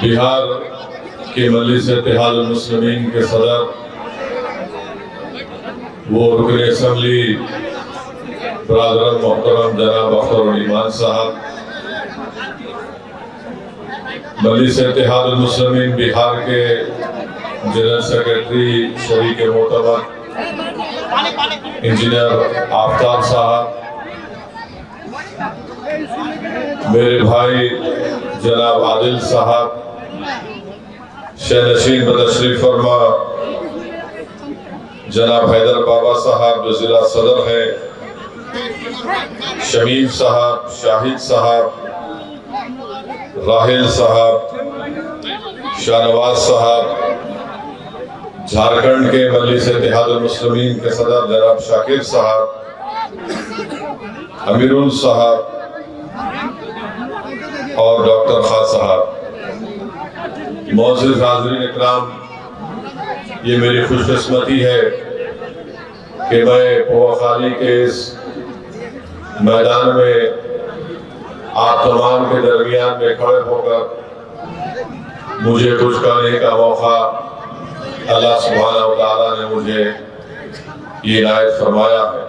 बिहार के मजलिस इत्तेहादुल मुस्लिमीन के सदर वो रुकन असम्बली बरादरान मोहतरम जनाब अख्तर ईमान साहब, मजलिस इत्तेहादुल मुस्लिमीन बिहार के जनरल सेक्रेटरी शरीक मोतबर इंजीनियर आफ्ताब साहब, मेरे भाई जनाब आदिल साहब, शहनशीन बतशरीफ फरमा जनाब हैदर बाबा साहब जो जिला सदर है, शमीम साहब, शाहिद साहब, राहिल साहब, शाहनवाज साहब, झारखंड के मजलिस इत्तेहादुल मुस्लिमीन के सदर जनाब शाकिर साहब, अमीरुल साहब और डॉक्टर खान साहब, मौजूद हाज़रीन इकराम, ये मेरी खुशकिस्मती है कि मैं पोखाली के इस मैदान में आप तमाम के दरमियान में खड़े होकर मुझे कुछ कहने का मौका अल्लाह सुब्हानहू व तआला ने मुझे ये इनायत फरमाया है।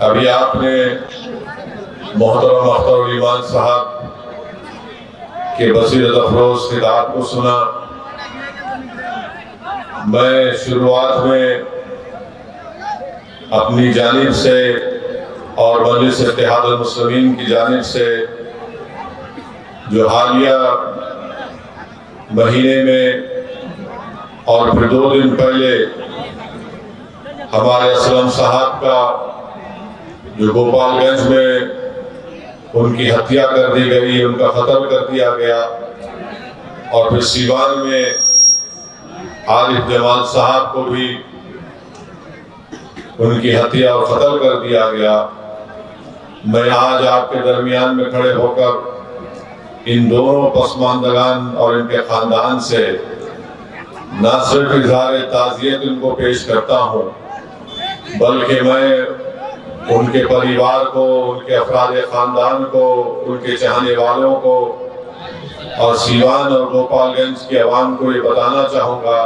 अभी आपने मोहतरम अख्तर ईमान साहब के बसीरत अफरोज खिताब को सुना। मैं शुरुआत में अपनी जानिब से और मजलिस इत्तेहादुल मुस्लिमीन की जानिब से जो हालिया महीने में और फिर 2 दिन पहले हमारे असलम साहब का जो गोपालगंज में उनकी हत्या कर दी गई, उनका कत्ल कर दिया गया, और फिर सीवान में आरिफ जमाल साहब को भी उनकी हत्या और कत्ल कर दिया गया। मैं आज आपके दरमियान में खड़े होकर इन दोनों पसमानदगान और इनके खानदान से न सिर्फ इज़हार ताज़ियत उनको पेश करता हूँ, बल्कि मैं उनके परिवार को, उनके अफराद खानदान को, उनके चाहने वालों को और सीवान और गोपालगंज की आवाम को ये बताना चाहूँगा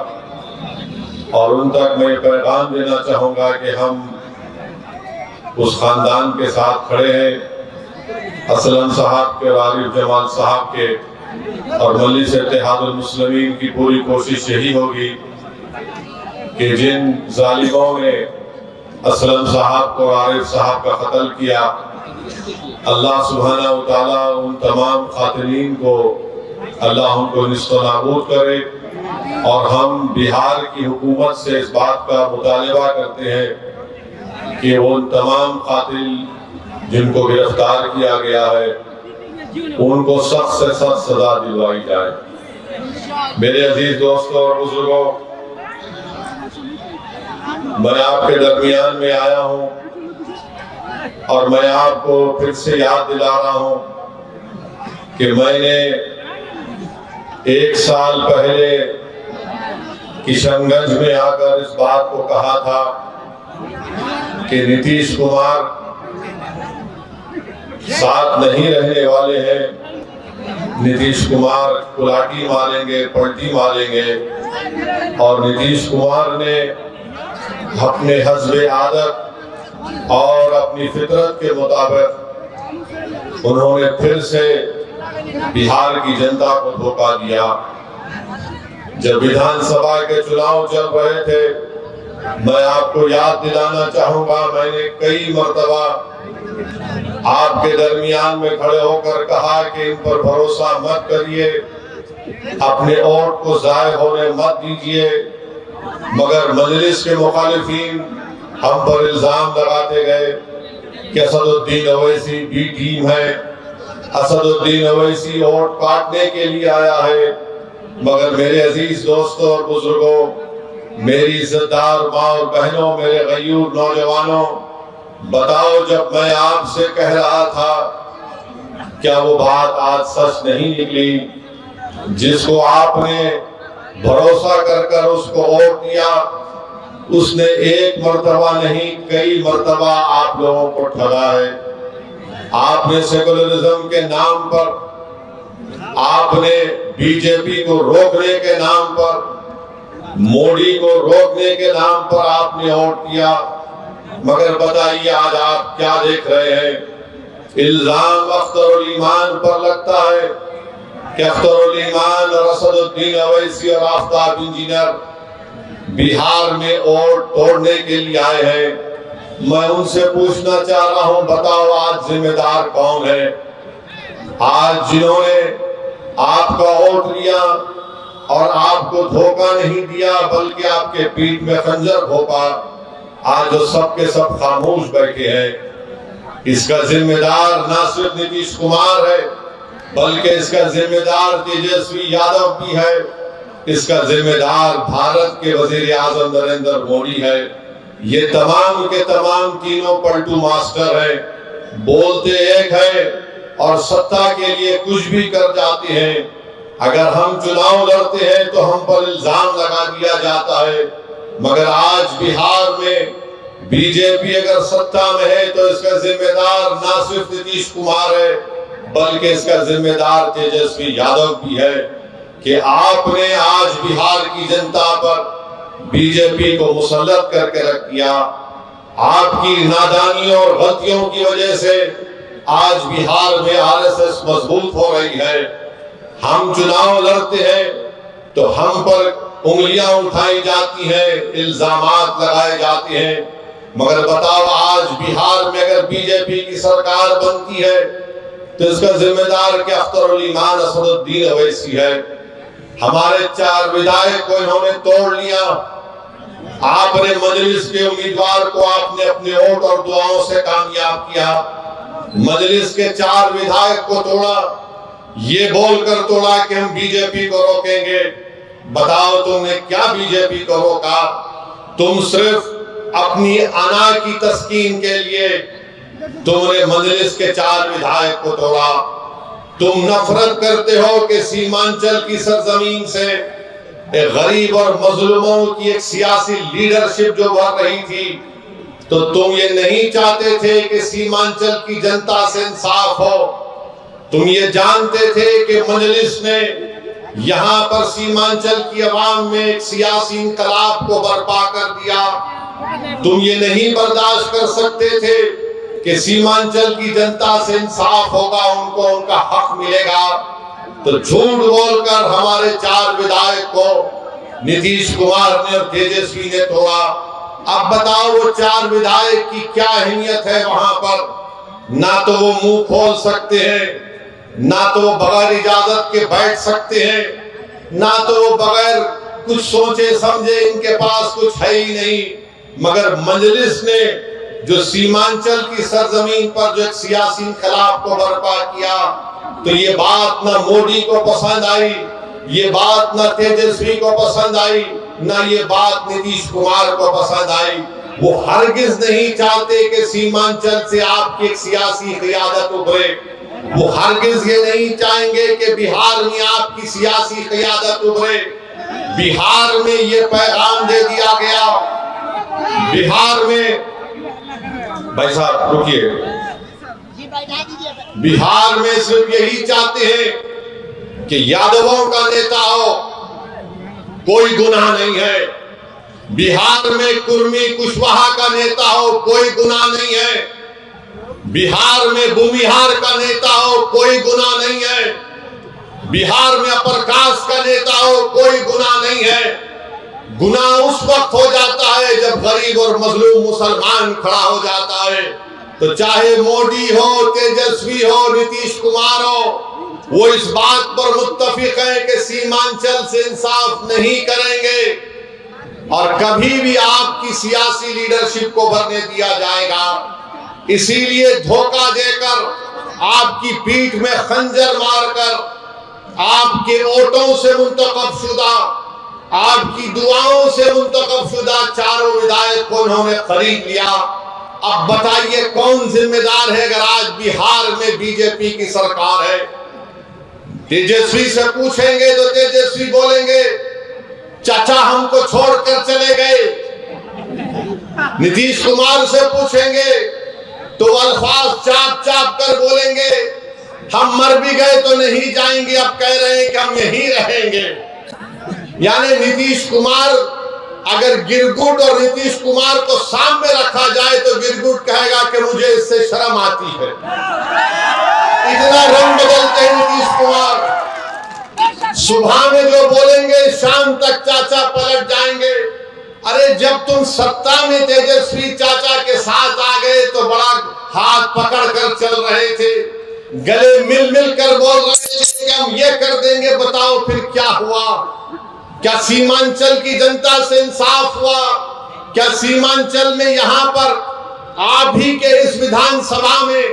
और उन तक मैं पैगाम देना चाहूँगा कि हम उस खानदान के साथ खड़े हैं, असलम साहब के और आरिफ जमाल साहब के, और मजलिस इत्तेहादुल मुस्लिमीन की पूरी कोशिश यही होगी कि जिन जालिमों ने असलम साहब को, आरिफ साहब का कत्ल किया, अल्लाह सुब्हानहू व तआला उन तमाम खातिरीन को अल्लाह उनको निस्तनाबूद करे। और हम बिहार की हुकूमत से इस बात का मुतालबा करते हैं कि वो उन तमाम कातिल जिनको गिरफ्तार किया गया है उनको सख्त से सख्त सजा दिलवाई जाए। मेरे अजीज दोस्तों और बुजुर्गों, मैं आपके दरमियान में आया हूँ और मैं आपको फिर से याद दिला रहा हूँ कि मैंने 1 साल पहले किशनगंज में आकर इस बात को कहा था कि नीतीश कुमार साथ नहीं रहने वाले हैं, नीतीश कुमार कुलाटी मारेंगे, पलटी मारेंगे। और नीतीश कुमार ने अपने हस्बे आदत और अपनी फितरत के मुताबिक उन्होंने फिर से बिहार की जनता को धोखा दिया। जब विधानसभा के चुनाव चल रहे थे, मैं आपको याद दिलाना चाहूंगा, मैंने कई मर्तबा आपके दरमियान में खड़े होकर कहा कि इन पर भरोसा मत करिए, अपने वोट को जाय होने मत दीजिए। मगर मजलिस के मुखालिफिन हम पर इल्जाम लगाते गए कि असदुद्दीन अवैसी बी टीम है, असदुद्दीन अवैसी वोट काटने के लिए आया है। मगर मेरे अजीज दोस्तों और बुजुर्गों, मेरी इज्जतदार माँ और बहनों, मेरे गयूर नौजवानों, बताओ, जब मैं आपसे कह रहा था क्या वो बात आज सच नहीं निकली? जिसको आपने भरोसा कर उसको वोट दिया, उसने एक मर्तबा नहीं कई मर्तबा आप लोगों को ठगा है। आपने सेकुलरिज्म के नाम पर आपने बीजेपी को रोकने के नाम पर, मोदी को रोकने के नाम पर आपने वोट किया। मगर बताइए आज आप क्या देख रहे हैं? इल्जाम अख्तरुल ईमान पर लगता है कि अख्तरुल ईमान और असदुद्दीन अवैसी और आफ्ताब इंजीनियर बिहार में वोट तोड़ने के लिए आए हैं। मैं उनसे पूछना चाह रहा हूं, बताओ आज जिम्मेदार कौन है? आज जिन्होंने आपका वोट लिया और आपको धोखा नहीं दिया बल्कि आपके पीठ में खंजर घोंपा, आज जो सबके सब खामोश बैठे हैं, इसका जिम्मेदार ना सिर्फ नीतीश कुमार है बल्कि इसका जिम्मेदार तेजस्वी यादव भी है, इसका जिम्मेदार भारत के वजीर आजम नरेंद्र मोदी है। ये तमाम के तमाम तीनों पलटू मास्टर है, बोलते एक है और सत्ता के लिए कुछ भी कर जाते हैं। अगर हम चुनाव लड़ते हैं तो हम पर इल्जाम लगा दिया जाता है, मगर आज बिहार में बीजेपी अगर सत्ता में है तो इसका जिम्मेदार ना सिर्फ नीतीश कुमार है बल्कि इसका जिम्मेदार तेजस्वी यादव भी है कि आपने आज बिहार की जनता पर बीजेपी को मुसल्लत करके रख दिया। आपकी नादानियों और गलतियों की वजह से आज बिहार में आरएसएस मजबूत हो रही है। हम चुनाव लड़ते हैं तो हम पर उंगलियां उठाई जाती हैं, इल्जामात लगाए जाते हैं, मगर बताओ आज बिहार में अगर बीजेपी की सरकार बनती है तो इसका जिम्मेदार क्या अख्तरुल ईमान असदुद्दीन अवैसी है। हमारे 4 विधायक को इन्होंने तोड़ लिया। आपने मजलिस के उम्मीदवार को आपने अपने वोट और दुआओं से कामयाब किया। मजलिस के 4 विधायक को तोड़ा, ये बोलकर तोड़ा कि हम बीजेपी को रोकेंगे। बताओ तुमने क्या बीजेपी को रोका? तुम सिर्फ अपनी अना की तस्कीन के लिए तुमने मजलिस के 4 विधायक को तोड़ा। तुम नफरत करते हो कि सीमांचल की सरजमीन से एक गरीब और मजलूमों की एक सियासी लीडरशिप जो बढ़ रही थी, तो तुम ये नहीं चाहते थे कि सीमांचल की जनता से इंसाफ हो। तुम ये जानते थे कि मजलिस ने यहाँ पर सीमांचल की आवाम में एक सियासी इंकलाब को बर्पा कर दिया। तुम ये नहीं बर्दाश्त कर सकते थे कि सीमांचल की जनता से इंसाफ होगा, उनको उनका हक मिलेगा। तो झूठ बोलकर हमारे 4 विधायक को नीतीश कुमार ने और तेजस्वी ने तोड़ा। अब बताओ वो 4 विधायक की क्या अहमियत है वहां पर? ना तो वो मुंह खोल सकते हैं, ना तो वो बगैर इजाजत के बैठ सकते हैं, ना तो वो बगैर कुछ सोचे समझे, इनके पास कुछ है ही नहीं। मगर मजलिस ने जो सीमांचल की सरजमीन पर जो एक सियासी इंकलाब को बर्पा किया, तो ये बात ना मोदी को पसंद आई, ये बात ना तेजस्वी को पसंद आई, ना ये बात नीतीश कुमार को पसंद आई। वो हरगिज नहीं चाहते कि सीमांचल से आपकी एक सियासी क़ियादत उभरे। वो हरगिज ये नहीं चाहेंगे कि बिहार में आपकी सियासी क़ियादत उभरे। बिहार में ये पैगाम दे दिया गया, बिहार में, भाई साहब रुकिए, बिहार में सिर्फ यही चाहते हैं कि यादवों का नेता हो, कोई गुनाह नहीं है। बिहार में कुर्मी कुशवाहा का नेता हो, कोई गुनाह नहीं है। बिहार में भूमिहार का नेता हो, कोई गुनाह नहीं है। बिहार में अपर कास्ट का नेता हो, कोई गुनाह नहीं है। गुनाह उस वक्त हो जाता है जब गरीब और मजलूम मुसलमान खड़ा हो जाता है। तो चाहे मोदी हो, तेजस्वी हो, नीतीश कुमार हो, वो इस बात पर मुत्तफिक है कि सीमांचल से इंसाफ नहीं करेंगे और कभी भी आपकी सियासी लीडरशिप को भरने दिया जाएगा। इसीलिए धोखा देकर, आपकी पीठ में खंजर मारकर, आपके वोटों से मुंतखब शुदा, आपकी दुआओं से मुंतखब शुदा 4 विधायक को उन्होंने खरीद लिया। अब बताइए कौन जिम्मेदार है अगर आज बिहार में बीजेपी की सरकार है? तेजस्वी से पूछेंगे तो तेजस्वी बोलेंगे चाचा हमको छोड़कर चले गए। नीतीश कुमार से पूछेंगे तो अल्फाज चाप चाप कर बोलेंगे हम मर भी गए तो नहीं जाएंगे, अब कह रहे हैं कि हम यहीं रहेंगे। यानी नीतीश कुमार, अगर गिरगुट और नीतीश कुमार को सामने रखा जाए तो गिरगुट कहेगा कि मुझे इससे शर्म आती है। इतना रंग बदलते हैं नीतीश कुमार, सुबह में जो बोलेंगे शाम तक चाचा पलट जाएंगे। अरे जब तुम सत्ता में तेजस्वी चाचा के साथ आ गए तो बड़ा हाथ पकड़ कर चल रहे थे, गले मिल मिल कर बोल रहे थे कि हम ये कर देंगे। बताओ फिर क्या हुआ? क्या सीमांचल की जनता से इंसाफ हुआ? क्या सीमांचल में यहाँ पर आप ही के इस विधानसभा में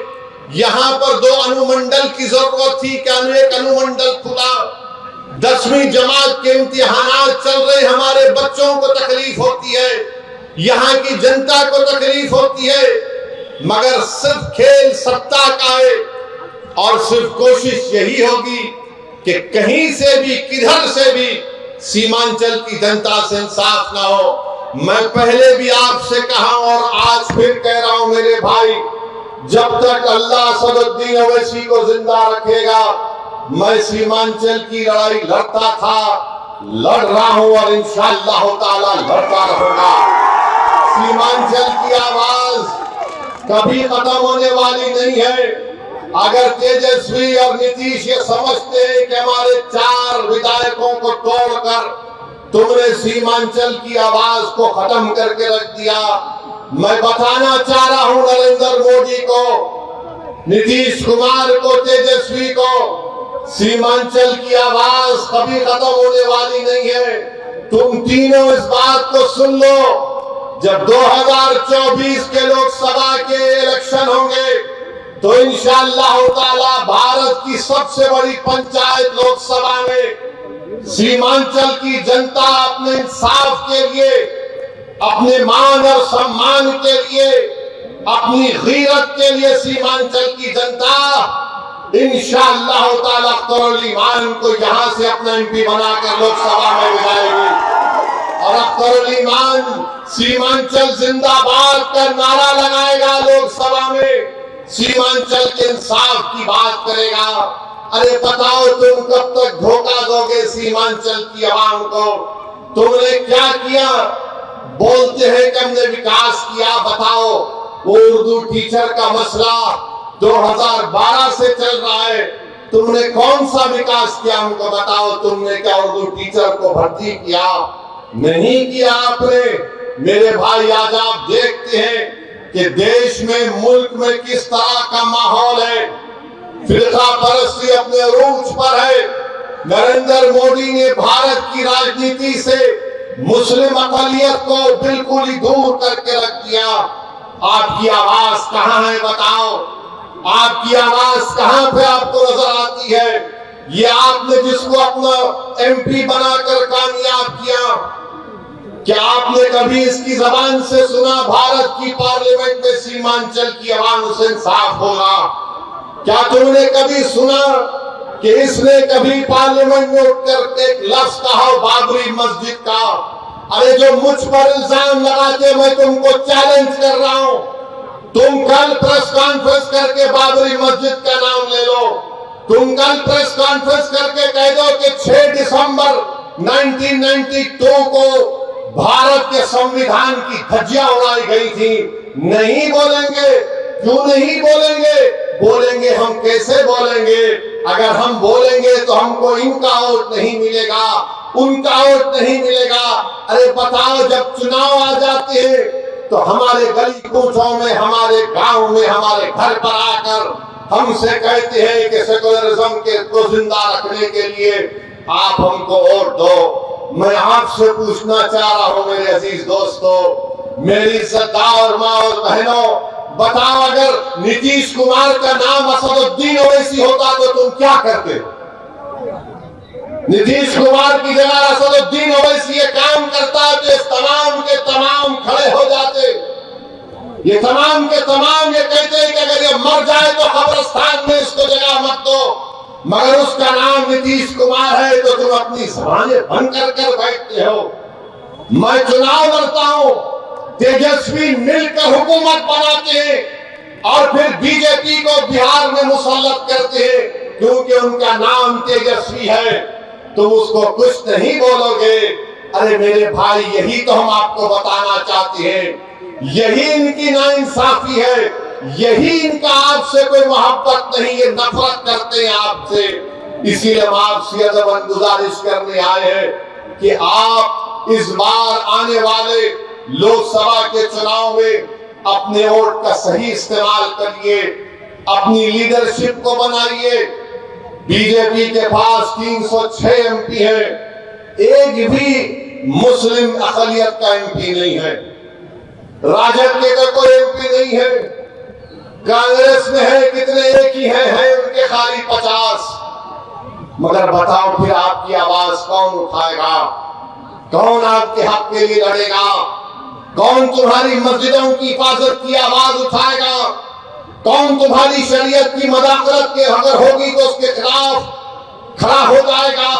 यहाँ पर 2 अनुमंडल की जरूरत थी? क्या एक अनुमंडल खुला? 10वीं जमात के इम्तिहानात चल रहे, हमारे बच्चों को तकलीफ होती है, यहाँ की जनता को तकलीफ होती है, मगर सिर्फ खेल सत्ता का है और सिर्फ कोशिश यही होगी कि कहीं से भी किधर से भी सीमांचल की जनता से इंसाफ ना हो। मैं पहले भी आपसे कहा और आज फिर कह रहा हूं मेरे भाई, जब तक अल्लाह असदुद्दीन ओवैसी को जिंदा रखेगा मैं सीमांचल की लड़ाई लड़ता था, लड़ रहा हूं और इंशाअल्लाह ताला लड़ता रहूंगा। सीमांचल की आवाज कभी खत्म होने वाली नहीं है। अगर तेजस्वी और नीतीश ये समझते हैं कि हमारे 4 विधायकों को तोड़कर तुमने सीमांचल की आवाज को खत्म करके रख दिया, मैं बताना चाह रहा हूं नरेंद्र मोदी को, नीतीश कुमार को, तेजस्वी को, सीमांचल की आवाज कभी खत्म होने वाली नहीं है। तुम तीनों इस बात को सुन लो, जब 2024 के लोकसभा के इलेक्शन होंगे तो इंशाअल्लाह ताला भारत की सबसे बड़ी पंचायत लोकसभा में सीमांचल की जनता अपने इंसाफ के लिए, अपने मान और सम्मान के लिए, अपनी गीरत के लिए सीमांचल की जनता इंशाअल्लाह ताला अख्तर ईमान को यहां से अपना एमपी बनाकर लोकसभा में भेजाएगी और अख्तर ईमान सीमांचल जिंदाबाद का नारा लगाएगा, लोकसभा में सीमांचल के इंसाफ की बात करेगा। अरे बताओ तुम कब तक धोखा दोगे सीमांचल की आवाम को? तुमने क्या किया? बोलते हैं कि हमने विकास किया। बताओ, वो उर्दू टीचर का मसला 2012 से चल रहा है, तुमने कौन सा विकास किया हमको बताओ। तुमने क्या उर्दू टीचर को भर्ती किया? नहीं किया आपने। मेरे भाई आज आप देखते हैं कि देश में, मुल्क में किस तरह का माहौल है, फिरका परस्ती अपने रूज पर है। नरेंद्र मोदी ने भारत की राजनीति से मुस्लिम अक़लियत को बिल्कुल ही दूर करके रख दिया। आपकी आवाज कहां है बताओ? आपकी आवाज कहां पे आपको नजर आती है? ये आपने जिसको अपना एमपी बनाकर कामयाब किया, क्या आपने कभी इसकी जबान से सुना भारत की पार्लियामेंट में सीमांचल की आवाम से इंसाफ होगा? क्या तुमने कभी सुना कि इसने कभी पार्लियामेंट में उठकर एक लफ्ज कहा बाबरी मस्जिद का? अरे जो मुझ पर इल्जाम लगाते, मैं तुमको चैलेंज कर रहा हूं, तुम कल प्रेस कॉन्फ्रेंस करके बाबरी मस्जिद का नाम ले लो। तुम कल प्रेस कॉन्फ्रेंस करके कह दो कि 6 दिसंबर 1992 को भारत के संविधान की धज्जियां उड़ाई गई थी। नहीं बोलेंगे। क्यों नहीं बोलेंगे? बोलेंगे हम कैसे बोलेंगे? अगर हम बोलेंगे तो हमको इनका वोट नहीं मिलेगा, उनका वोट नहीं मिलेगा। अरे बताओ, जब चुनाव आ जाते हैं तो हमारे गली कूचों में, हमारे गांव में, हमारे घर पर आकर हमसे कहते हैं कि सेकुलरिज्म को जिंदा रखने के लिए आप हमको वोट दो। मैं आपसे पूछना चाह रहा हूं मेरे अजीज दोस्तों, मेरी इज्जतदार माँ और बहनों, बताओ अगर नीतीश कुमार का नाम असदुद्दीन ओवैसी होता तो तुम क्या करते? नीतीश कुमार की जगह असदुद्दीन ओवैसी ये काम करता तो इस तमाम के तमाम खड़े हो जाते। ये तमाम के तमाम ये कहते कि अगर ये मर जाए तो कब्रिस्तान में इसको जगह मत दो, मगर उसका नाम नीतीश कुमार है तो तुम अपनी जबानें बंद कर बैठते हो। मैं चुनाव लड़ता हूं, तेजस्वी मिलकर हुकूमत बनाते हैं, और फिर बीजेपी को बिहार में मुसल्लत करते हैं क्योंकि उनका नाम तेजस्वी है, तुम उसको कुछ नहीं बोलोगे। अरे मेरे भाई, यही तो हम आपको बताना चाहते हैं, यही इनकी नाइंसाफी है, यही इनका आपसे कोई मोहब्बत नहीं, ये नफरत करते हैं आपसे। इसीलिए हम आपसे अदबन गुजारिश करने आए हैं कि आप इस बार आने वाले लोकसभा के चुनाव में अपने वोट का सही इस्तेमाल करिए, अपनी लीडरशिप को बनाइए। बीजेपी के पास 306 एमपी है, एक भी मुस्लिम अकलियत का एमपी नहीं है। राजद के का कोई एमपी नहीं है। कांग्रेस में है कितने, एक ही है उनके खाली 50। मगर बताओ फिर आपकी आवाज कौन उठाएगा? कौन आपके हक के लिए लड़ेगा? कौन तुम्हारी मस्जिदों की हिफाजत की आवाज उठाएगा? कौन तुम्हारी शरीयत की मदाखलत के अगर होगी तो उसके खिलाफ खड़ा हो जाएगा?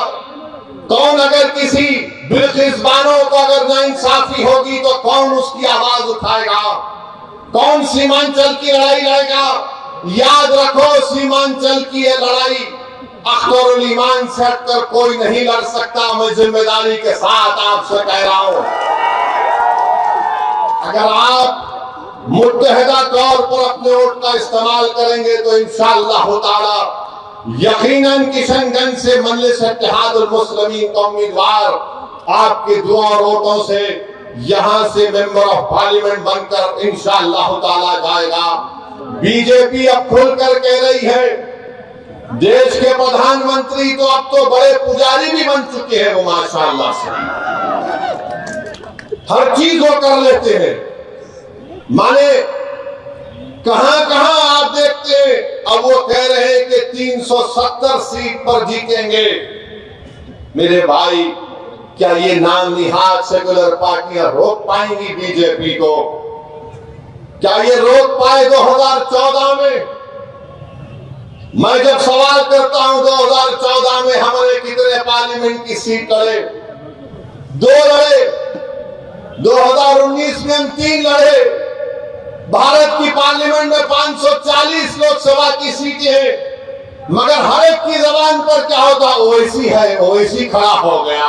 कौन अगर किसी बिल्किस बानो को अगर नाइंसाफी होगी तो कौन उसकी आवाज उठाएगा? कौन सीमांचल की लड़ाई लड़ेगा? याद रखो, सीमांचल की ये लड़ाई अख्तरुल ईमान से हटकर कोई नहीं लड़ सकता। मैं जिम्मेदारी के साथ आपसे कह रहा हूं, अगर आप मुत्तहिदा तौर पर अपने वोट का इस्तेमाल करेंगे तो इंशाअल्लाह ताला यकीनन किशनगंज से मजलिस इत्तेहादुल मुस्लिमीन का उम्मीदवार आपके दुआ और वोटों से यहां से मेंबर ऑफ पार्लियामेंट बनकर इंशाअल्लाह ताला जाएगा। बीजेपी अब खुलकर कह रही है, देश के प्रधानमंत्री तो अब तो बड़े पुजारी भी बन चुके हैं, वो माशाअल्लाह से हर चीज वो कर लेते हैं। माने कहां कहां आप देखते हैं, अब वो कह रहे हैं कि 370 सीट पर जीतेंगे। मेरे भाई, क्या ये नाम निहाद सेकुलर पार्टियां रोक पाएंगी बीजेपी को? क्या ये रोक पाए 2014 में? मैं जब सवाल करता हूं 2014 में हमने कितने पार्लियामेंट की सीट लड़े? 2 लड़े। 2019 में हम 3 लड़े। भारत की पार्लियामेंट में 540 लोकसभा की सीटें हैं, मगर हर एक की जबान पर क्या होता? ओवैसी है, ओवैसी खड़ा हो गया।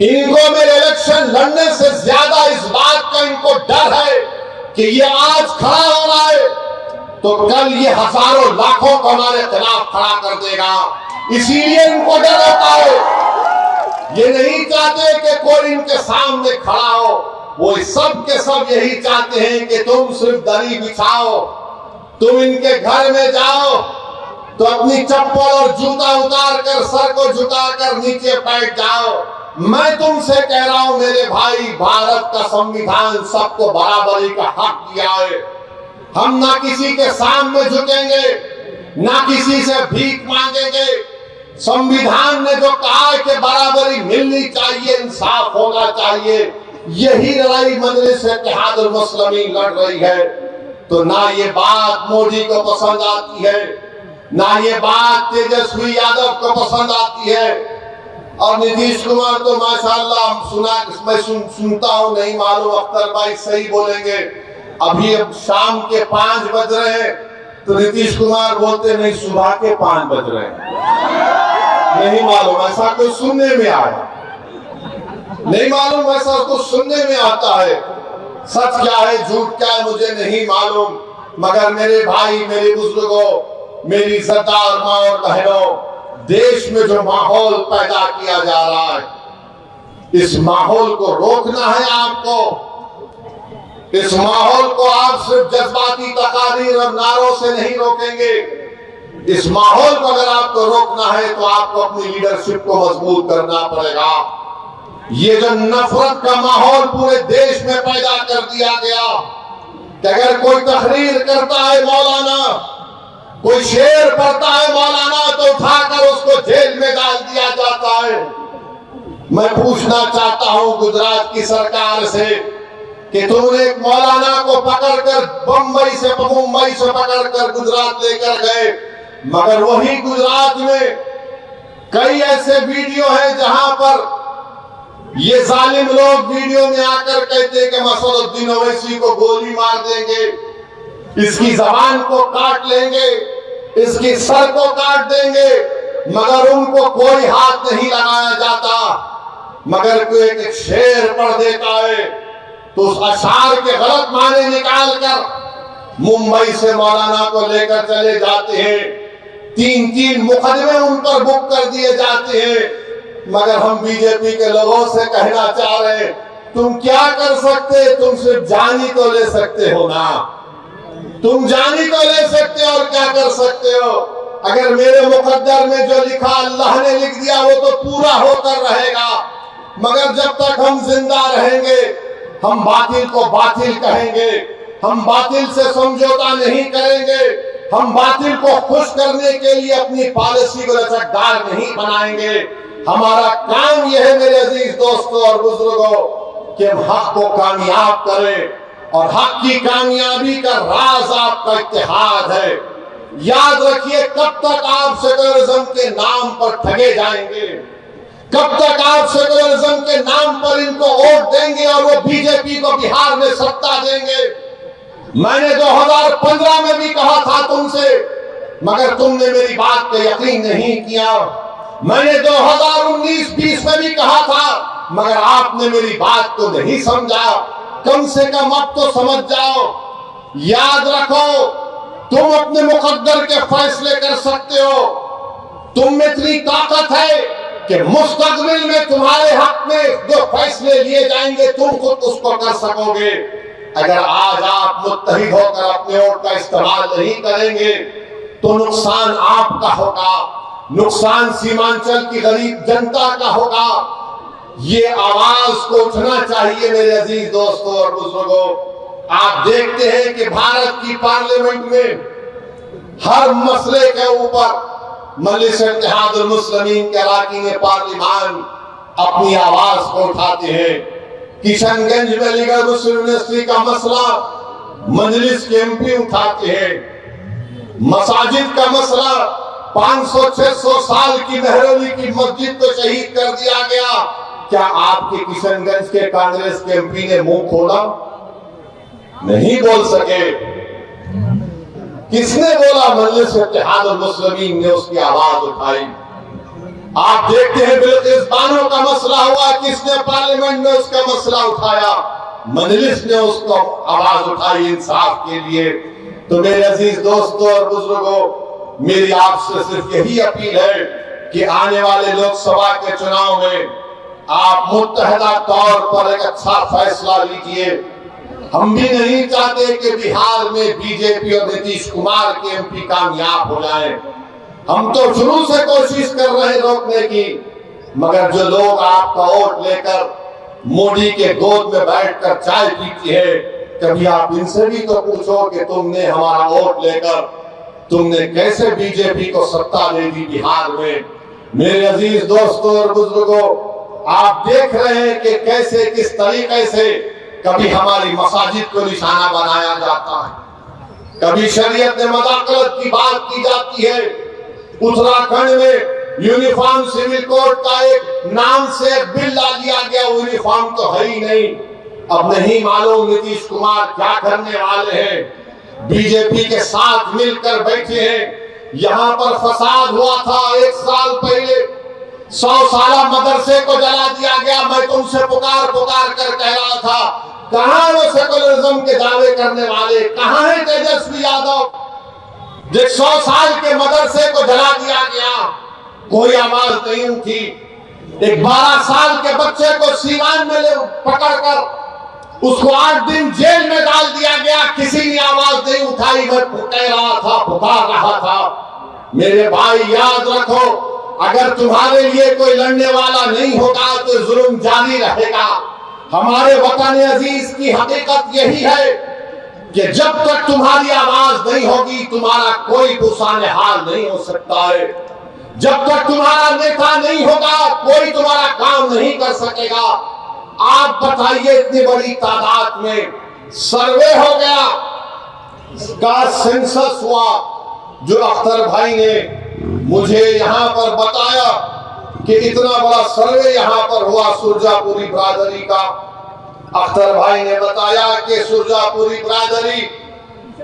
इनको मेरे इलेक्शन लड़ने से ज्यादा इस बात का इनको डर है कि ये आज खड़ा हो रहा है तो कल ये हजारों लाखों को हमारे खिलाफ खड़ा कर देगा। इसीलिए इनको डर होता है। ये नहीं चाहते कि कोई इनके सामने खड़ा हो, वो सब के सब यही चाहते हैं कि तुम सिर्फ दरी बिछाओ, तुम इनके घर में जाओ तो अपनी चप्पल और जूता उतार कर सर को झुकाकर नीचे बैठ जाओ। मैं तुमसे कह रहा हूं मेरे भाई, भारत का संविधान सबको बराबरी का हक दिया है। हम ना किसी के सामने झुकेंगे, ना किसी से भीख मांगेंगे। संविधान ने जो कहा है कि बराबरी मिलनी चाहिए, इंसाफ होना चाहिए, यही लड़ाई मजलिस इत्तेहादुल मुस्लिमीन लड़ रही है। तो ना ये बात मोदी को पसंद आती है, ना ये बात तेजस्वी यादव को पसंद आती है। और नीतीश कुमार तो माशाल्लाह मैं सुनता हूं, नहीं मालूम अख्तर भाई सही बोलेंगे, अभी अब शाम के 5 बज रहे हैं तो नीतीश कुमार बोलते नहीं सुबह के 5 बज रहे हैं। नहीं मालूम, ऐसा कुछ सुनने में आया, नहीं मालूम, ऐसा कुछ सुनने में आता है। सच क्या है झूठ क्या है मुझे नहीं मालूम, मगर मेरे भाई, मेरे बुजुर्गों, मेरी इज्जतदार माँ और बहनों, देश में जो माहौल पैदा किया जा रहा है, इस माहौल को रोकना है आपको। इस माहौल को आप सिर्फ जज्बाती तकारीर और नारों से नहीं रोकेंगे। इस माहौल को अगर आपको रोकना है तो आपको अपनी लीडरशिप को मजबूत करना पड़ेगा। ये जो नफरत का माहौल पूरे देश में पैदा कर दिया गया कि अगर कोई तकरीर करता है मौलाना, कोई शेर पढ़ता है मौलाना, तो उठाकर उसको जेल में डाल दिया जाता है। मैं पूछना चाहता हूं गुजरात की सरकार से कि तुमने एक मौलाना को पकड़कर मुंबई से पकड़कर गुजरात लेकर गए, मगर वही गुजरात में कई ऐसे वीडियो हैं जहां पर ये जालिम लोग वीडियो में आकर कहते हैं कि मसदुद्दीन ओवैसी को गोली मार देंगे। इसकी जबान को काट लेंगे, इसकी सर को काट देंगे, मगर उनको कोई हाथ नहीं लगाया जाता। मगर कोई एक शेर पढ़ देता है तो उस अशार के गलत माने निकाल कर मुंबई से मौलाना को लेकर चले जाते हैं। 3-3 मुकदमे उन पर बुक कर दिए जाते हैं। मगर हम बीजेपी के लोगों से कहना चाह रहे हैं, तुम क्या कर सकते? तुम सिर्फ जानी तो ले सकते हो ना, तुम जानी तो ले सकते हो, और क्या कर सकते हो? अगर मेरे मुकद्दर में जो लिखा अल्लाह ने लिख दिया वो तो पूरा होकर रहेगा। मगर जब तक हम जिंदा रहेंगे हम बातिल को बातिल कहेंगे, हम बातिल से समझौता नहीं करेंगे, हम बातिल को खुश करने के लिए अपनी पॉलिसी को लचकदार नहीं बनाएंगे। हमारा काम यह है मेरे अजीज दोस्तों और बुजुर्गों कि हम हक को कामयाब करें, और हक की कामयाबी का राज आपका इत्तेहाद है। याद रखिए, कब तक आप सेकुलरिज्म के नाम पर ठगे जाएंगे? कब तक आप सेकुलरिज्म के नाम पर इनको वोट देंगे और वो बीजेपी को बिहार में सत्ता देंगे? मैंने 2015 में भी कहा था तुमसे, मगर तुमने मेरी बात पे यकीन नहीं किया। मैंने 2019-20 में भी कहा था, मगर आपने मेरी बात को नहीं समझा। कम से कम अब तो समझ जाओ। याद रखो, तुम अपने मुकद्दर के फैसले कर सकते हो। तुम में इतनी ताकत है कि मुस्तकबिल में तुम्हारे हक में जो फैसले लिए जाएंगे तुम खुद उसको कर सकोगे। अगर आज आप मुत्तहिद होकर अपने वोट का इस्तेमाल नहीं करेंगे तो नुकसान आपका होगा, नुकसान सीमांचल की गरीब जनता का होगा। ये आवाज को उठना चाहिए मेरे अजीज दोस्तों और बुजुर्गों। आप देखते हैं कि भारत की पार्लियामेंट में हर मसले के ऊपर मजलिस इत्तेहादुल मुस्लिमीन के अरकान पार्लिमान अपनी आवाज को उठाते हैं। किशनगंज में लीगल मुस्लिम यूनिवर्सिटी का मसला मजलिस के एमपी उठाते हैं। मसाजिद का मसला 500-600 साल की मेहरौली की मस्जिद को शहीद कर दिया गया। क्या आपके किशनगंज के कांग्रेस के एमपी ने मुंह खोला? नहीं बोल सके। किसने बोला? मजलिस इत्तेहादुल मुस्लिमीन ने उसकी आवाज उठाई। आप देखते हैं बिल्किस बानो का मसला हुआ, किसने पार्लियामेंट में उसका मसला उठाया? मजलिस ने उसको आवाज उठाई इंसाफ के लिए। तो मेरे अजीज दोस्तों और बुजुर्गों, मेरी आपसे सिर्फ यही अपील है कि आने वाले लोकसभा के चुनाव में आप मुत्तहदा तौर पर एक अच्छा फैसला लीजिए। हम भी नहीं चाहते कि बिहार में बीजेपी और नीतीश कुमार के एमपी कामयाब हो जाएं। हम तो शुरू से कोशिश कर रहे हैं रोकने की, मगर जो लोग आपका वोट लेकर मोदी के गोद में बैठकर चाय पीती है, कभी आप इनसे भी तो पूछो कि तुमने हमारा वोट लेकर तुमने कैसे बीजेपी को सत्ता दे दी बिहार में। मेरे अजीज दोस्तों और बुजुर्गों, आप देख रहे हैं कि कैसे किस तरीके से कभी हमारी मसाजिद को निशाना बनाया जाता है, कभी शरीयत में मदाखलत की बात की जाती है। उत्तराखंड में यूनिफॉर्म सिविल कोड का एक नाम से एक बिल ला दिया गया, यूनिफॉर्म तो है ही नहीं। अब नहीं मालूम नीतीश कुमार क्या करने वाले हैं। बीजेपी के साथ मिलकर बैठे हैं। यहाँ पर फसाद हुआ था 1 साल पहले, 100 साला मदरसे को जला दिया गया। मैं तुमसे पुकार पुकार कर कह रहा था, कहां वो सेकुलरिज्म के दावे करने वाले, कहां है तेजस्वी यादव? जो 100 साल के मदरसे को जला दिया गया, कोई आवाज नहीं उठी। एक 12 साल के बच्चे को सीवान में पकड़कर उसको 8 दिन जेल में डाल दिया गया, किसी ने आवाज नहीं उठाई। मैं कह रहा था, पुकार रहा था। मेरे भाई याद रखो, अगर तुम्हारे लिए कोई लड़ने वाला नहीं होगा तो जुल्म जारी रहेगा। हमारे वतन अजीज की हकीकत यही है कि जब तक तुम्हारी आवाज नहीं होगी तुम्हारा कोई दुसाने हाल नहीं हो सकता है। जब तक तुम्हारा नेता नहीं होगा कोई तुम्हारा काम नहीं कर सकेगा। आप बताइए, इतनी बड़ी तादाद में सर्वे हो गया, का सेंसस हुआ, जो अख्तर भाई ने मुझे यहाँ पर बताया कि इतना बड़ा सर्वे यहाँ पर हुआ सुरजापुरी बिरादरी का। अख्तर भाई ने बताया कि सुरजापुरी बिरादरी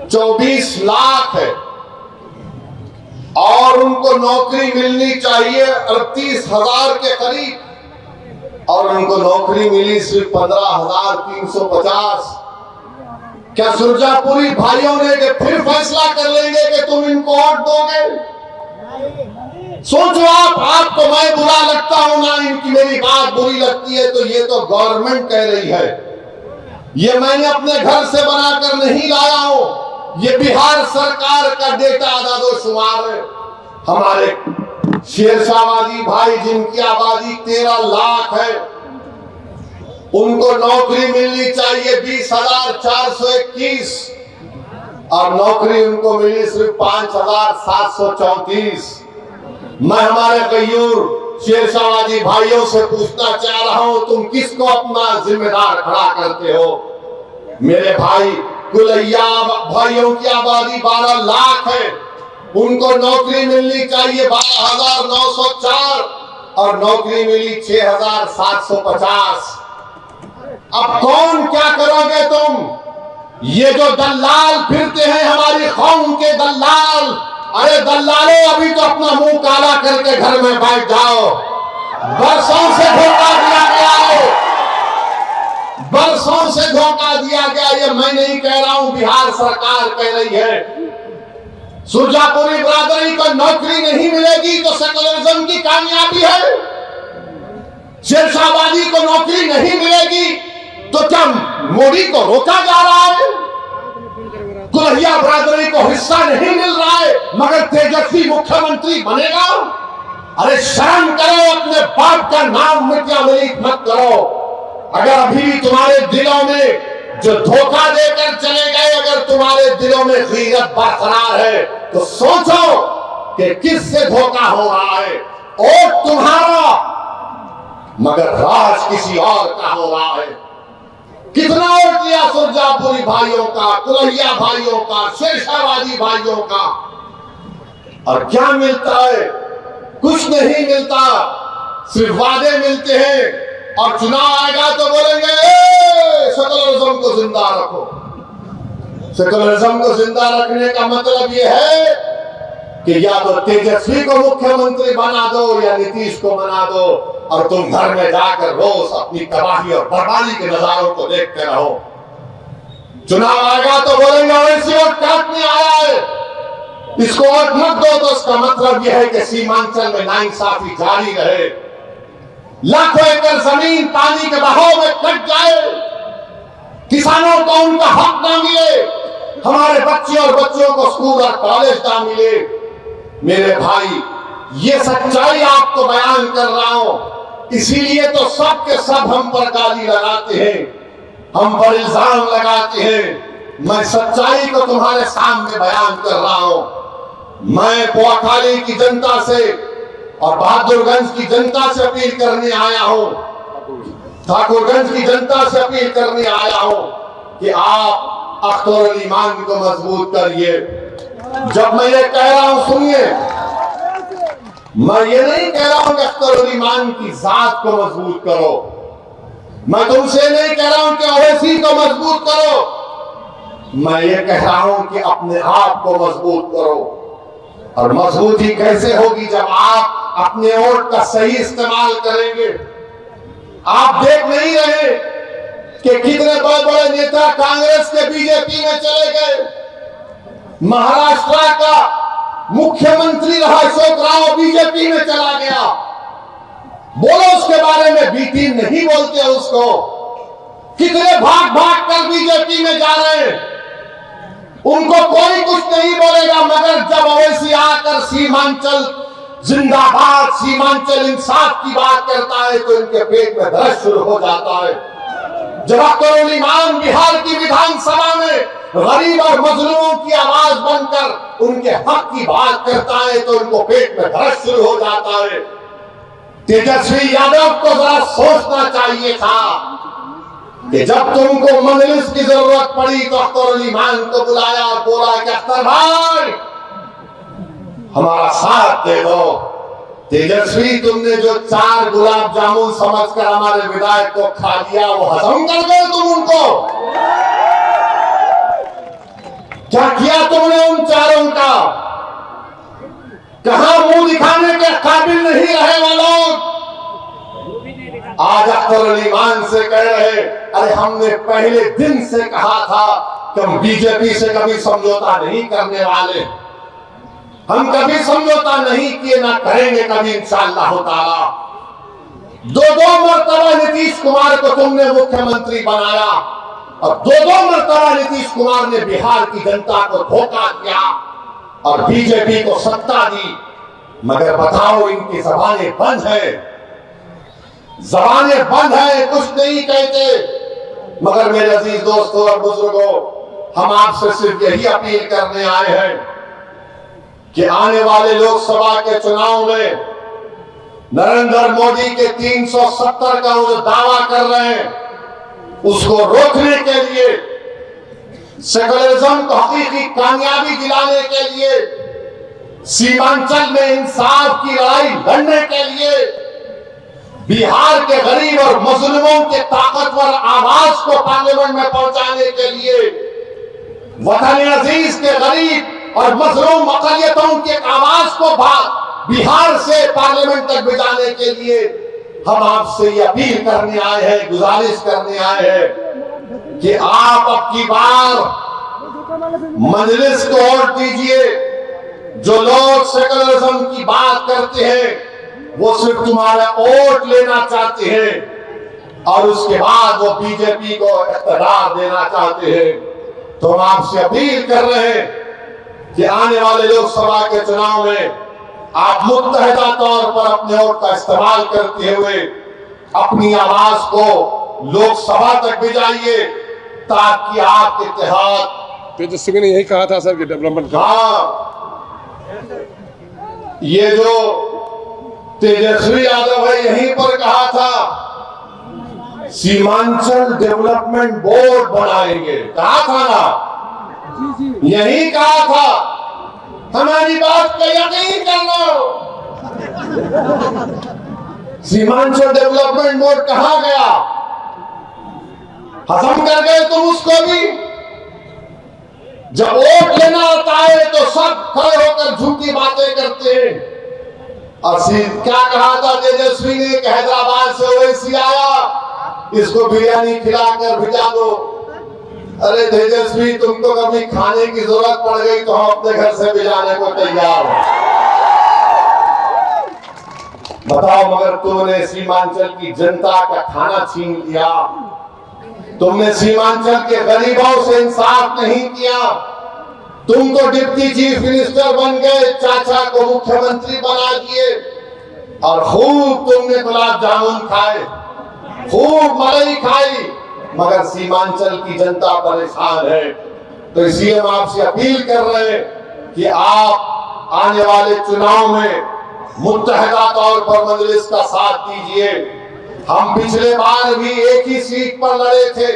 24 लाख है और उनको नौकरी मिलनी चाहिए 38,000 के करीब और उनको नौकरी मिली सिर्फ 15,350। क्या सुरजापुरी भाइयों ने कि फिर फैसला कर लेंगे कि तुम इनको वोट दोगे? सोचो आपको मैं बुरा लगता हूं ना इनकी मेरी बात बुरी लगती है तो ये तो गवर्नमेंट कह रही है, ये मैंने अपने घर से बनाकर नहीं लाया हूं, ये बिहार सरकार का डेटा आदादोशुमार है। हमारे शेरशाहवादी भाई जिनकी आबादी 13 लाख है उनको नौकरी मिलनी चाहिए 20,421 और नौकरी उनको मिली सिर्फ 5,734। मैं हमारे गयूर शेरशाहवादी भाइयों से पूछना चाह रहा हूं तुम किसको अपना जिम्मेदार खड़ा करते हो? मेरे भाई कुलैया भाइयों की आबादी 12 लाख है, उनको नौकरी मिलनी चाहिए 12,904 और नौकरी मिली 6,750। अब कौन क्या करोगे तुम? ये जो दलाल फिरते हैं हमारी कौम के दलाल, अरे दलालों अभी तो अपना मुंह काला करके घर में बैठ जाओ। बरसों से धोखा दिया गया है, बरसों से धोखा दिया गया। ये मैं नहीं कह रहा हूं, बिहार सरकार कह रही है। सुरजापुरी बरादरी को नौकरी नहीं मिलेगी तो सेकुलरिज्म की कामयाबी है। शेरशाहवादी को नौकरी नहीं मिलेगी तो क्या मोदी को रोका जा रहा है? कुलैया बरादरी को हिस्सा नहीं मिल रहा है मगर तेजस्वी मुख्यमंत्री बनेगा? अरे शर्म करो, अपने बाप का नाम मिट्यामलीत मत करो। अगर अभी भी तुम्हारे दिलों में जो धोखा देकर चले गए, अगर तुम्हारे दिलों में गीरत बरकरार है तो सोचो कि किससे धोखा हो रहा है। वोट तुम्हारा मगर राज किसी और का हो रहा है। कितना वोट लिया सुरजापुरी भाइयों का, कुलैया भाइयों का, शेरशाहवादी भाइयों का, और क्या मिलता है? कुछ नहीं मिलता, सिर्फ वादे मिलते हैं और चुनाव आएगा तो बोलेंगे सेकुलरिज्म को जिंदा रखो। सेकुलरिज्म को जिंदा रखने का मतलब यह है कि या तो तेजस्वी को मुख्यमंत्री बना दो या नीतीश को बना दो और तुम घर में जाकर रोज अपनी तबाही और बर्बादी के नजारों को देखते रहो। चुनाव आएगा तो बोलेंगे वैसी वोट काटने आया है, इसको वोट मत दो। तो इसका मतलब यह है कि सीमांचल में नाइंसाफी जारी रहे, लाखों एकड़ जमीन पानी के बहाव में कट जाए, किसानों को उनका हक ना मिले, हमारे बच्चे और बच्चों को स्कूल और कॉलेज ना मिले। मेरे भाई ये सच्चाई आपको बयान कर रहा हूं, इसीलिए तो सब के सब हम पर गाली लगाते हैं, हम पर इल्जाम लगाते हैं। मैं सच्चाई को तुम्हारे सामने बयान कर रहा हूं। मैं पोखाली की जनता से और बहादुरगंज की जनता से अपील करने आया हूं, ठाकुरगंज की जनता से अपील करने आया हूं कि आप अख्तरुल ईमान को मजबूत करिए। जब मैं ये कह रहा हूं सुनिए, मैं ये नहीं कह रहा हूं कि अख्तरुल ईमान की जात को मजबूत करो, मैं तुमसे नहीं कह रहा हूं कि ओवैसी को मजबूत करो, मैं ये कह रहा हूं कि अपने आप को मजबूत करो। और मजबूती कैसे होगी? जब आप अपने वोट का सही इस्तेमाल करेंगे। आप देख नहीं रहे कि कितने बड़े बड़े नेता कांग्रेस के बीजेपी में चले गए। महाराष्ट्र का मुख्यमंत्री रहा अशोक राव बीजेपी में चला गया। बोलो उसके बारे में, बीटी नहीं बोलते उसको। कितने भाग भाग कर बीजेपी में जा रहे हैं, उनको कोई कुछ नहीं बोलेगा। मगर जब ओवैसी आकर सीमांचल जिंदाबाद, सीमांचल इंसाफ की बात करता है तो इनके पेट में दर्द शुरू हो जाता है। जब अख्तरुल ईमान बिहार की विधानसभा में गरीब और मजलूमों की आवाज बनकर उनके हक की बात करता है तो उनको पेट में दर्द शुरू हो जाता है। तेजस्वी यादव को जरा सोचना चाहिए था कि जब तुमको मजलिस की जरूरत पड़ी तो अख्तरुल ईमान को बुलाया और बोला कि अख्तर भाई हमारा साथ दे दो। तेजस्वी तुमने जो 4 गुलाब जामुन समझकर हमारे विधायक को खा लिया वो हजम कर गए तुम उनको। क्या किया तुमने उन चारों का? कहां मुंह दिखाने के काबिल नहीं रहे वो लोग? आज अख्तर अली खान से कह रहे, अरे हमने पहले दिन से कहा था कि हम बीजेपी से कभी समझौता नहीं करने वाले, हम कभी समझौता नहीं किए, ना करेंगे कभी इंशाअल्लाह ताला। दो मरतबा नीतीश कुमार को तुमने मुख्यमंत्री बनाया और दो मरतबा नीतीश कुमार ने बिहार की जनता को धोखा दिया और बीजेपी को सत्ता दी। मगर बताओ, इनकी जबानें बंद है, जबानें बंद है, कुछ नहीं कहते। मगर मेरे अजीज दोस्तों और बुजुर्गों, हम आपसे सिर्फ यही अपील करने आए हैं कि आने वाले लोकसभा के चुनाव में नरेंद्र मोदी के 370 का वो दावा कर रहे हैं, उसको रोकने के लिए, सेकुलरिज्म को हकीकी कामयाबी दिलाने के लिए, सीमांचल में इंसाफ की लड़ाई लड़ने के लिए, बिहार के गरीब और मजलूमों के ताकतवर आवाज को पार्लियामेंट में पहुंचाने के लिए, वतन अजीज के गरीब और मजलूम अक़लियतों के आवाज को बिहार से पार्लियामेंट तक भिजाने के लिए हम आपसे ये अपील करने आए हैं, गुजारिश करने आए हैं कि आप अब की बार मजलिस को वोट दीजिए। जो लोग सेकुलरिज्म की बात करते हैं वो सिर्फ तुम्हारा वोट लेना चाहते हैं और उसके बाद वो बीजेपी को इख्तियार देना चाहते हैं। तो हम आपसे अपील कर रहे हैं कि आने वाले लोकसभा के चुनाव में आप मुत्तहिदा तौर पर अपने वोट का इस्तेमाल करते हुए अपनी आवाज को लोकसभा तक भिजाइए ताकि आपके इत्तेहाद। तेजस्वी ने यही कहा था सर कि डेवलपमेंट का। हाँ, ये जो तेजस्वी यादव है यहीं पर कहा था सीमांचल डेवलपमेंट बोर्ड बनाएंगे, कहा था ना, यही कहा था। हमारी बात का यकीन कर लो, सीमांचल डेवलपमेंट बोर्ड कहां गया? खत्म कर गए तुम उसको भी। जब वोट लेना होता है तो सब खड़े होकर झूठी बातें करते हैं। और क्या कहा था तेजस्वी ने कि हैदराबाद से ओवैसी आया, इसको बिरयानी खिलाकर भिजा दो। अरे तेजस्वी, तुमको कभी खाने की जरूरत पड़ गई तो हम अपने घर से भिजाने को तैयार हैं। बताओ, मगर तुमने सीमांचल की जनता का खाना छीन लिया, तुमने सीमांचल के गरीबों से इंसाफ नहीं किया। तुम तो डिप्टी चीफ मिनिस्टर बन गए, चाचा को मुख्यमंत्री बना दिए और खूब तुमने गुलाब जामुन खाए, खूब मलाई खाई, मगर सीमांचल की जनता परेशान है। तो इसलिए हम आपसे अपील कर रहे हैं कि आप आने वाले चुनाव में मुत्तहिदा तौर पर मजलिस का साथ दीजिए। हम पिछले बार भी एक ही सीट पर लड़े थे,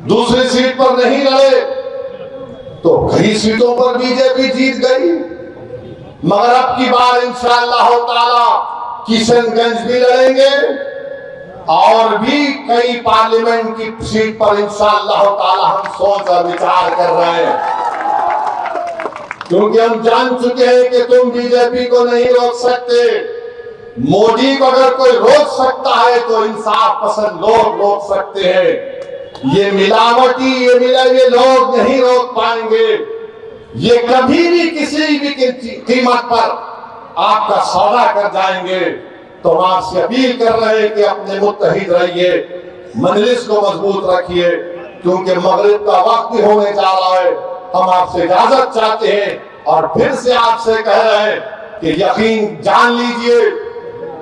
दूसरी सीट पर नहीं लड़े, तो कई सीटों पर बीजेपी जीत गई। मगर अब की बार इंशाअल्लाह ताला किशनगंज भी लड़ेंगे और भी कई पार्लियामेंट की सीट पर इंशाअल्लाह ताला हम सोच और विचार कर रहे हैं, क्योंकि हम जान चुके हैं कि तुम बीजेपी को नहीं रोक सकते। मोदी को अगर कोई रोक सकता है तो इंसाफ पसंद लोग रोक सकते हैं। ये मिलावटी ये लोग नहीं रोक पाएंगे। ये कभी भी किसी भी कीमत पर आपका सौदा कर जाएंगे। तो हम आपसे अपील कर रहे हैं कि अपने मुत्तहिद रहिए, मजलिस को मजबूत रखिए, क्योंकि मगरिब का वक्त भी होने जा रहा है। हम आपसे इजाजत चाहते हैं और फिर से आपसे कह रहे हैं कि यकीन जान लीजिए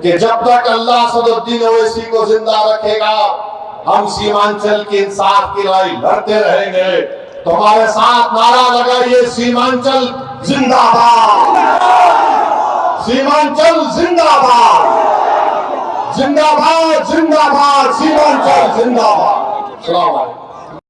कि जब तक अल्लाह सदुद्दीन ओवैसी को जिंदा रखेगा हम सीमांचल की इंसाफ की लड़ाई लड़ते रहेंगे। तो हमारे साथ नारा लगाइए, सीमांचल जिंदाबाद, सीमांचल जिंदाबाद, जिंदाबाद जिंदाबाद, सीमांचल जिंदाबाद। अस्सलाम वालेकुम।